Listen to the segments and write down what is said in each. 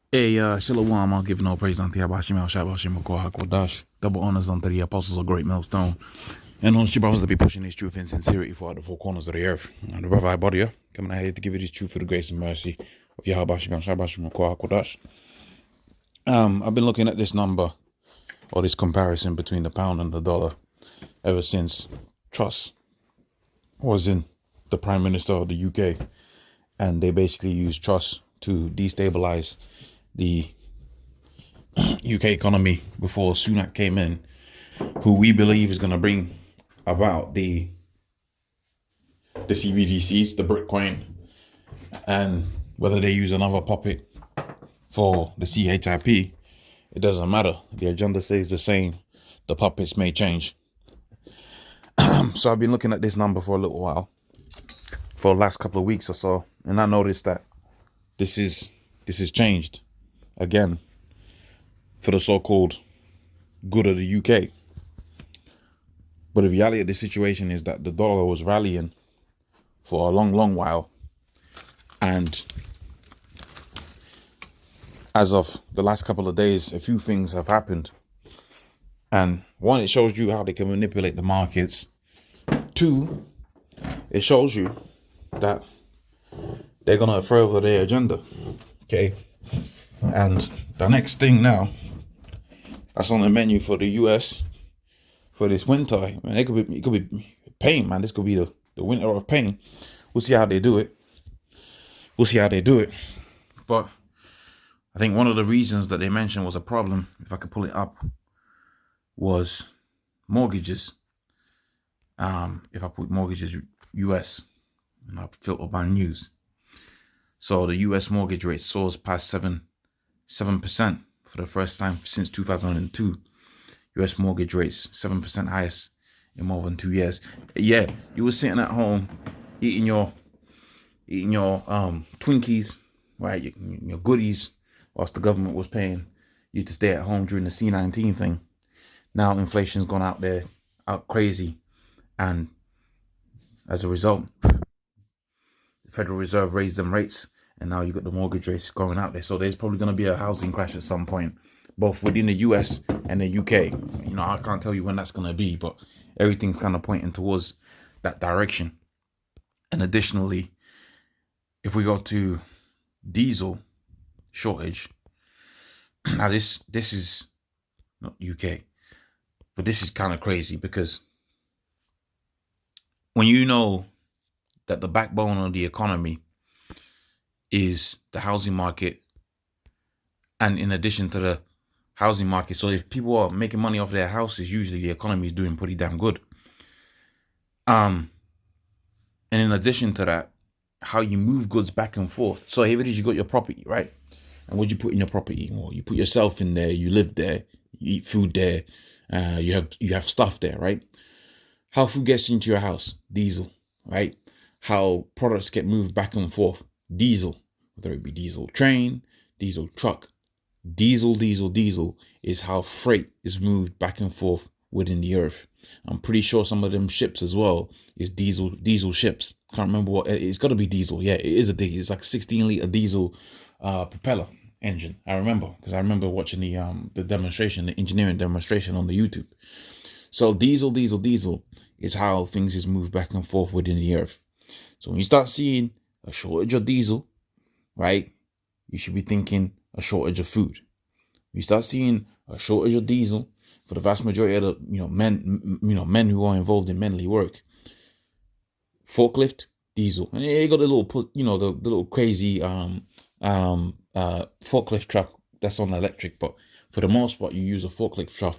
Hey, Shalom, I'll give no praise unto Yabashim al Shabashim Kodash. Double honors unto the apostles of great millstone. And on brothers to be pushing this truth in sincerity for the four corners of the earth. And the brother I body here, coming out here to give you this truth for the grace and mercy of Yahabashim al Shabashim Kodash. I've been looking at this number, or this comparison between the pound and the dollar, ever since Truss was in the Prime Minister of the UK. And they basically used Truss to destabilize the UK economy before Sunak came in, who we believe is going to bring about the CBDCs, the Bitcoin, and whether they use another puppet for the CHIP, it doesn't matter. The agenda stays the same. The puppets may change. So I've been looking at this number for a little while, for the last couple of weeks or so, and I noticed that this is changed again for the so-called good of the UK. But the reality of the situation is that the dollar was rallying for a long while. And as of the last couple of days, a few things have happened. And one, it shows you how they can manipulate the markets. Two, it shows you that they're going to further their agenda. Okay. And the next thing now that's on the menu for the US for this winter, man, it could be pain, man. This could be the winter of pain. We'll see how they do it. But I think one of the reasons that they mentioned was a problem, if I could pull it up, was mortgages. If I put mortgages US and I filter by news. So the US mortgage rate soars past 7% for the first time since 2002. US mortgage rates 7% highest in more than 2 years. Yeah, you were sitting at home eating your Twinkies, right? Your goodies, whilst the government was paying you to stay at home during the C-19 thing. Now inflation's gone out crazy, and as a result, the Federal Reserve raised them rates, and now you got the mortgage rates going out there. So there's probably going to be a housing crash at some point, both within the US and the UK. You know, I can't tell you when that's going to be, but everything's kind of pointing towards that direction. And additionally, if we go to diesel shortage, now this is not UK, but this is kind of crazy, because when you know that the backbone of the economy is the housing market, and in addition to the housing market, so if people are making money off their houses, usually the economy is doing pretty damn good. And in addition to that, how you move goods back and forth. So here it is, you got your property, right? And what you put in your property? Well, you put yourself in there, you live there, you eat food there, you have stuff there, right? How food gets into your house? Diesel, right? How products get moved back and forth? Diesel, whether it be diesel train, diesel truck. Diesel is how freight is moved back and forth within the earth. I'm pretty sure some of them ships as well is diesel ships. Can't remember what it's got to be diesel. Yeah, it is a diesel. It's like 16-liter diesel propeller engine. I remember because I remember watching the demonstration, the engineering demonstration on the YouTube. So diesel is how things is moved back and forth within the earth. So when you start seeing a shortage of diesel, right, you should be thinking a shortage of food. You start seeing a shortage of diesel for the vast majority of the men who are involved in manly work. Forklift, diesel, and you got the little the little crazy forklift truck that's on electric, but for the most part you use a forklift truck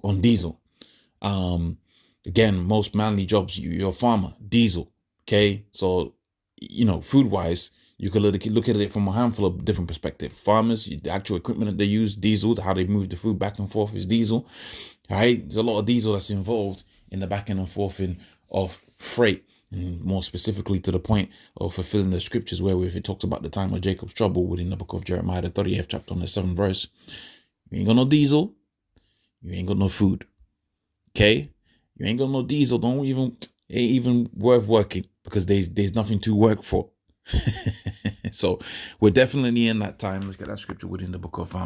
on diesel. Again, most manly jobs, you're a farmer, diesel. Okay, so food wise, you could look at it from a handful of different perspectives. Farmers, the actual equipment that they use, diesel. How they move the food back and forth is diesel. All right, there's a lot of diesel that's involved in the back and forthing of freight, and more specifically to the point of fulfilling the scriptures wherewith it talks about the time of Jacob's trouble within the book of Jeremiah, the 30th chapter on the 7th verse. You ain't got no diesel, you ain't got no food. Okay, you ain't got no diesel. Ain't even worth working, because there's nothing to work for. So we're definitely in that time. Let's get that scripture within the book of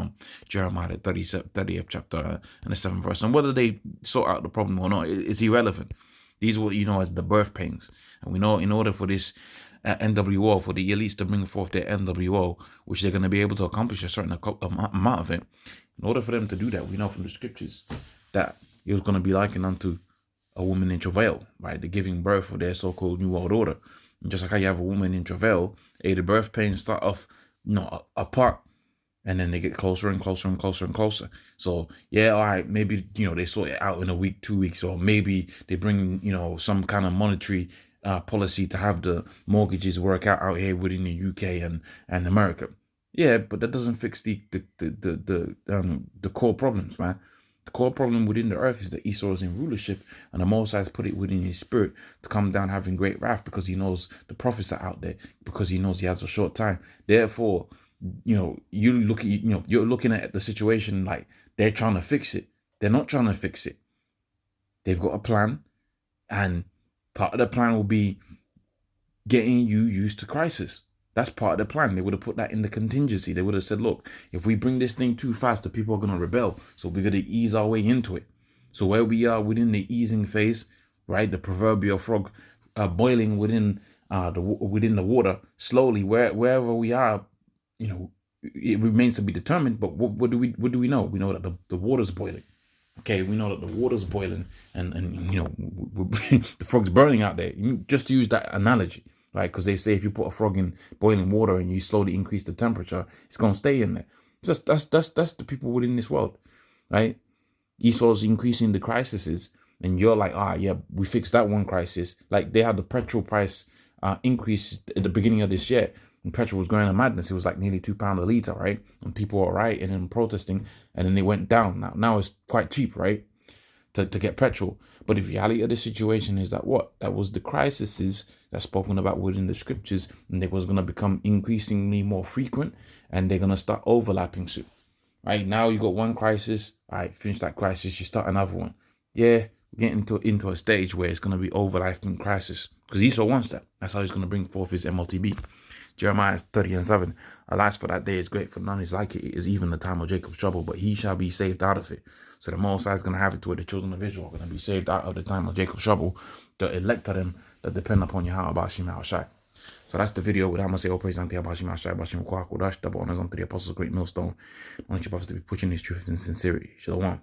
Jeremiah, the 30th chapter and the 7th verse. And whether they sort out the problem or not, it's irrelevant. These were, as the birth pains. And we know in order for this NWO, for the elites to bring forth their NWO, which they're going to be able to accomplish a certain amount of it, in order for them to do that, we know from the scriptures that it was going to be likened unto a woman in travail, right? The giving birth of their so-called New World Order. And just like how you have a woman in travail, the birth pains start off, apart, and then they get closer and closer and closer and closer. So yeah, all right, maybe they sort it out in a week, 2 weeks, or maybe they bring some kind of monetary policy to have the mortgages work out here within the UK and America. Yeah, but that doesn't fix the core problems, man. The core problem within the earth is that Esau is in rulership, and the Most High has put it within his spirit to come down having great wrath, because he knows the prophets are out there, because he knows he has a short time. Therefore, you're looking at the situation like they're trying to fix it. They're not trying to fix it. They've got a plan, and part of the plan will be getting you used to crisis. That's part of the plan. They would have put that in the contingency. They would have said, look, if we bring this thing too fast, the people are going to rebel. So we're going to ease our way into it. So where we are within the easing phase, right? The proverbial frog boiling within the water slowly, wherever we are, it remains to be determined. But what do we know? We know that the water's boiling. Okay, we know that the water's boiling and the frog's burning out there. Just to use that analogy, right? Because they say if you put a frog in boiling water and you slowly increase the temperature, it's gonna stay in there. That's the people within this world, right? Esau's increasing the crises, and you're like, yeah, we fixed that one crisis. Like they had the petrol price increase at the beginning of this year. And petrol was going to madness. It was like nearly £2 a litre, right? And people were rioting and protesting, and then they went down. Now it's quite cheap, right? To get petrol. But the reality of the situation is that that was the crises that's spoken about within the scriptures, and they was going to become increasingly more frequent, and they're going to start overlapping soon. Right now you got one crisis, all right, finish that crisis, you start another one. Yeah, we're getting into a stage where it's going to be overlapping crisis, because Esau wants that. That's how he's going to bring forth his MLTB. Jeremiah 30:7. Alas, for that day is great, for none is like it. It is even the time of Jacob's trouble, but he shall be saved out of it. So the Most High is going to have it to where the children of Israel are going to be saved out of the time of Jacob's trouble. The elect of them that depend upon Yahweh Bashim Shai. So that's the video with how I say, all praise unto Yahweh Bashim Shai, Bashim Kwaku, Dash, double honors unto the apostles, great millstone. I want you brothers to be pushing this truth in sincerity. Shalom.